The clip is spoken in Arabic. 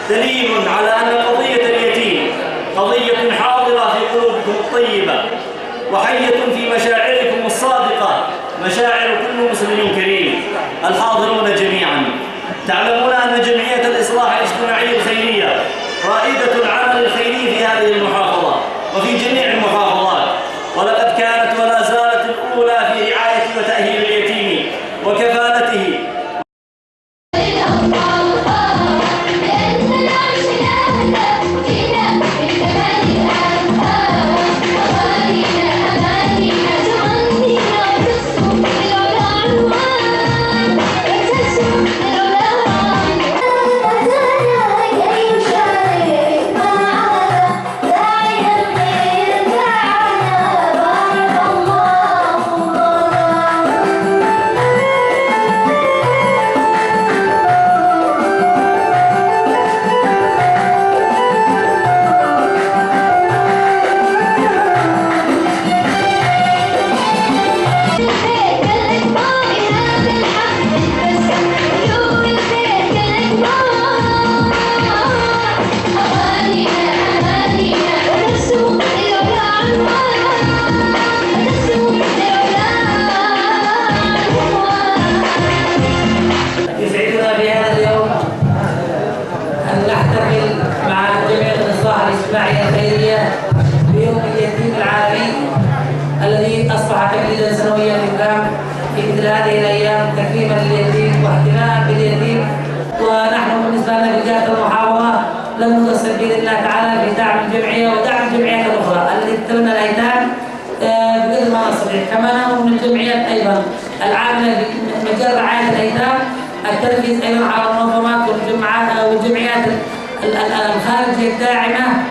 دليل على أن قضية اليتيم قضية حاضرة في قلوبكم الطيبة وحية في مشاعركم الصادقة، مشاعر كل مسلم كريم. الحاضرون جميعا تعلمون أن جمعية الإصلاح الاجتماعي الخيرية رائدة العمل الخيري في هذه المحافظة وفي جميع المحافظات، ولقد كانت ولا زالت الأولى في رعاية وتأهيل اليتيم وكفالته. الاجتماعية الخيرية بيوم اليتيم العالمي الذي أصبح تقليدا سنويا للإسلام في مثل هذه الأيام تكريما لليتيم واهتماما باليتيم. ونحن بالنسبة لنا في جهة المحافظة لن نقصر بإذن الله تعالى في دعم الجمعية ودعم الجمعيات الأخرى التي تتبنى الأيتام بقدر ما نستطيع. كما نأمر من الجمعيات أيضا العاملة في مجال رعاية الأيتام التركيز أيضا على المنظمات والجمعيات الخارجية الداعمة